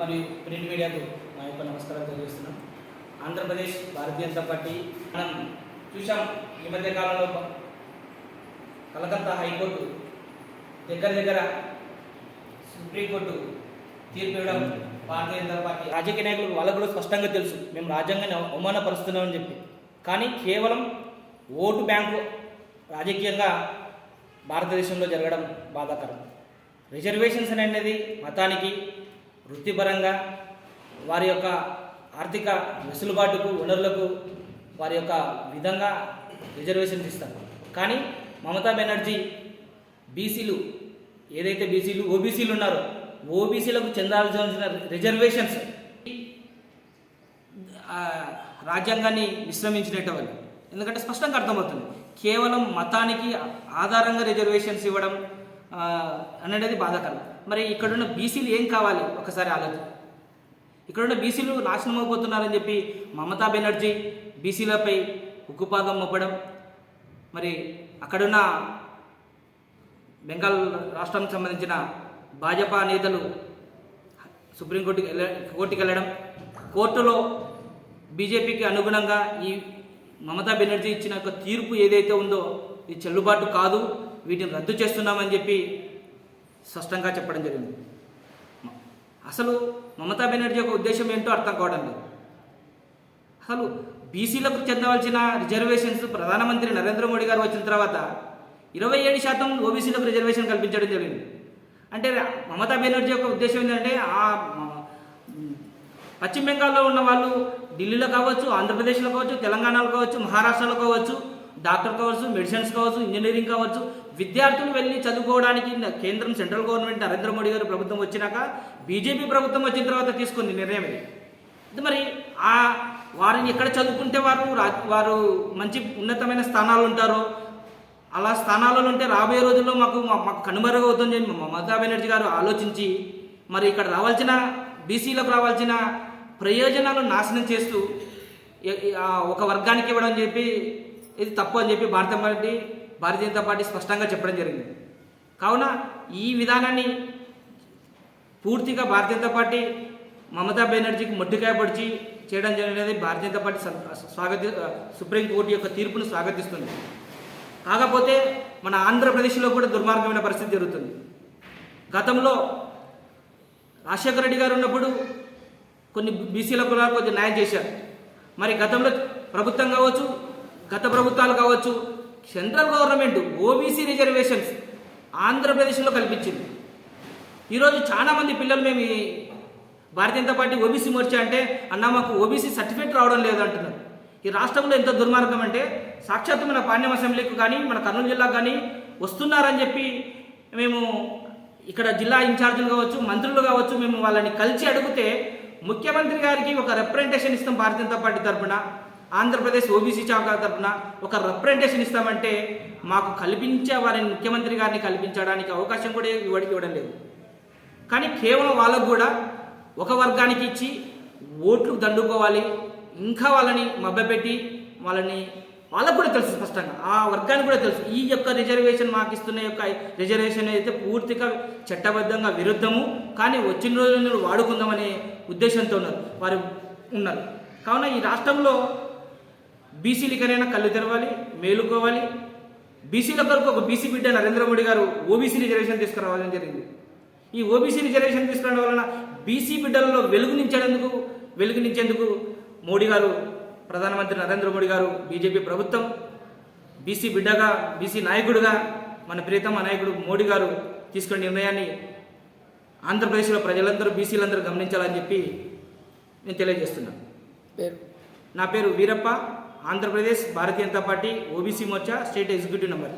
మరియు ప్రింట్ మీడియాకు నా యొక్క నమస్కారం తెలియజేస్తున్నాం. ఆంధ్రప్రదేశ్ భారతీయ జనతా పార్టీ మనం చూసాం. ఈ మధ్య కాలంలో కలకత్తా హైకోర్టు దగ్గర సుప్రీంకోర్టు తీర్పు ఇవ్వడం భారతీయ జనతా పార్టీ రాజకీయ నాయకులు వాళ్ళకు కూడా స్పష్టంగా తెలుసు మేము రాజ్యాంగాన్ని అవమానపరుస్తున్నామని చెప్పి. కానీ కేవలం ఓటు బ్యాంకు రాజకీయంగా భారతదేశంలో జరగడం బాధాకరం. రిజర్వేషన్స్ అనేది మతానికి, వృత్తిపరంగా వారి యొక్క ఆర్థిక వెసులుబాటుకు, వనరులకు వారి యొక్క విధంగా రిజర్వేషన్స్ ఇస్తారు. కానీ మమతా బెనర్జీ బీసీలు ఏదైతే ఓబీసీలు ఉన్నారో ఓబీసీలకు చెందాల్సిన రిజర్వేషన్స్ రాజ్యాంగాన్ని విశ్రమించినట్టు వాళ్ళు. ఎందుకంటే స్పష్టంగా అర్థమవుతుంది కేవలం మతానికి ఆధారంగా రిజర్వేషన్స్ ఇవ్వడం అనేది బాధాకరం. మరి ఇక్కడున్న బీసీలు ఏం కావాలి ఒకసారి ఆలోచన. ఇక్కడున్న బీసీలు నాశనం అయిపోతున్నారని చెప్పి మమతా బెనర్జీ బీసీలపై ఉక్కుపాదం మోపడం, మరి అక్కడున్న బెంగాల్ రాష్ట్రానికి సంబంధించిన భాజపా నేతలు కోర్టుకి వెళ్ళడం, కోర్టులో బీజేపీకి అనుగుణంగా ఈ మమతా బెనర్జీ ఇచ్చిన యొక్క తీర్పు ఏదైతే ఉందో ఇది చెల్లుబాటు కాదు, వీటిని రద్దు చేస్తున్నామని చెప్పి స్పష్టంగా చెప్పడం జరిగింది. అసలు మమతా బెనర్జీ యొక్క ఉద్దేశం ఏంటో అర్థం కావడం లేదు. అసలు బీసీలకు చెందవలసిన రిజర్వేషన్స్ ప్రధానమంత్రి నరేంద్ర మోడీ గారు వచ్చిన తర్వాత 27% ఓబీసీలకు రిజర్వేషన్ కల్పించడం జరిగింది. అంటే మమతా బెనర్జీ యొక్క ఉద్దేశం ఏంటంటే పశ్చిమ బెంగాల్లో ఉన్న వాళ్ళు ఢిల్లీలో కావచ్చు, ఆంధ్రప్రదేశ్లో కావచ్చు, తెలంగాణలో కావచ్చు, మహారాష్ట్రలో కావచ్చు, డాక్టర్ కావచ్చు, మెడిసిన్స్ కావచ్చు, ఇంజనీరింగ్ కావచ్చు, విద్యార్థులు వెళ్ళి చదువుకోవడానికి కేంద్రం సెంట్రల్ గవర్నమెంట్ నరేంద్ర మోడీ గారు ప్రభుత్వం వచ్చినాక బీజేపీ ప్రభుత్వం వచ్చిన తర్వాత తీసుకుంది నిర్ణయం ఇది. మరి వారిని ఎక్కడ చదువుకుంటే వారు మంచి ఉన్నతమైన స్థానాలు ఉంటారో అలా స్థానాలలో ఉంటే రాబోయే రోజుల్లో మాకు కనుమరుగవుతుంది మమతా బెనర్జీ గారు ఆలోచించి మరి ఇక్కడ రావాల్సిన బీసీలకు రావాల్సిన ప్రయోజనాలు నాశనం చేస్తూ ఒక వర్గానికి ఇవ్వడం చెప్పి ఇది తప్పు అని చెప్పి భారతీయ జనతా పార్టీ స్పష్టంగా చెప్పడం జరిగింది. కావున ఈ విధానాన్ని పూర్తిగా భారతీయ జనతా పార్టీ మమతా బెనర్జీకి మొట్టికాయ పొడిచి చేయడం జరిగినది భారతీయ జనతా పార్టీ సుప్రీంకోర్టు యొక్క తీర్పును స్వాగతిస్తుంది. కాకపోతే మన ఆంధ్రప్రదేశ్లో కూడా దుర్మార్గమైన పరిస్థితి జరుగుతుంది. గతంలో రాజశేఖర రెడ్డి గారు ఉన్నప్పుడు కొన్ని బీసీలకు కొంచెం న్యాయం చేశారు. మరి గతంలో ప్రభుత్వం కావచ్చు, గత ప్రభుత్వాలు కావచ్చు, సెంట్రల్ గవర్నమెంట్ ఓబీసీ రిజర్వేషన్స్ ఆంధ్రప్రదేశ్లో కల్పించింది. ఈరోజు చాలామంది పిల్లలు మేము భారతీయ జనతా పార్టీ ఓబీసీ మోర్చా అంటే అన్నా మాకు ఓబీసీ సర్టిఫికేట్ రావడం లేదు అంటున్నారు. ఈ రాష్ట్రంలో ఎంత దుర్మార్గం అంటే సాక్షాత్తు మన పాణ్యం అసెంబ్లీకి కానీ మన కర్నూలు జిల్లాకు కానీ వస్తున్నారని చెప్పి మేము ఇక్కడ జిల్లా ఇన్ఛార్జీలు కావచ్చు, మంత్రులు కావచ్చు, మేము వాళ్ళని కలిసి అడిగితే ముఖ్యమంత్రి గారికి ఒక రిప్రజెంటేషన్ ఇస్తాం భారతీయ జనతా పార్టీ తరఫున, ఆంధ్రప్రదేశ్ ఓబీసీ శాఖ తరఫున ఒక రిప్రజెంటేషన్ ఇస్తామంటే మాకు వారిని ముఖ్యమంత్రి గారిని కల్పించడానికి అవకాశం కూడా ఇవ్వడం లేదు. కానీ కేవలం వాళ్ళకు కూడా ఒక వర్గానికి ఇచ్చి ఓట్లు దండుకోవాలి, ఇంకా వాళ్ళని మభ్యపెట్టి వాళ్ళకు కూడా తెలుసు స్పష్టంగా, ఆ వర్గానికి కూడా తెలుసు ఈ యొక్క రిజర్వేషన్ మాకు ఇస్తున్న యొక్క రిజర్వేషన్ అయితే పూర్తిగా చట్టబద్ధంగా విరుద్ధము, కానీ వచ్చిన రోజులు వాడుకుందామనే ఉద్దేశంతో వారు ఉన్నారు. కావున ఈ రాష్ట్రంలో బీసీలకైనా కళ్ళు తెరవాలి, మేలుకోవాలి. బీసీల కొరకు ఒక బీసీ బిడ్డ నరేంద్ర మోడీ గారు ఓబీసీ రిజర్వేషన్ తీసుకురావాలని జరిగింది. ఈ ఓబీసీ రిజర్వేషన్ తీసుకురావడం వలన బీసీ బిడ్డలలో వెలుగునించేందుకు మోడీ గారు, ప్రధానమంత్రి నరేంద్ర మోడీ గారు, బీజేపీ ప్రభుత్వం బీసీ బిడ్డగా, బీసీ నాయకుడిగా మన ప్రియతమ నాయకుడు మోడీ గారు తీసుకున్న నిర్ణయాన్ని ఆంధ్రప్రదేశ్లో ప్రజలందరూ బీసీలందరూ గమనించాలని చెప్పి నేను తెలియజేస్తున్నాను. నా పేరు Veerappa, Andhra Pradesh Bharatiya Janata party OBC Morcha state executive member.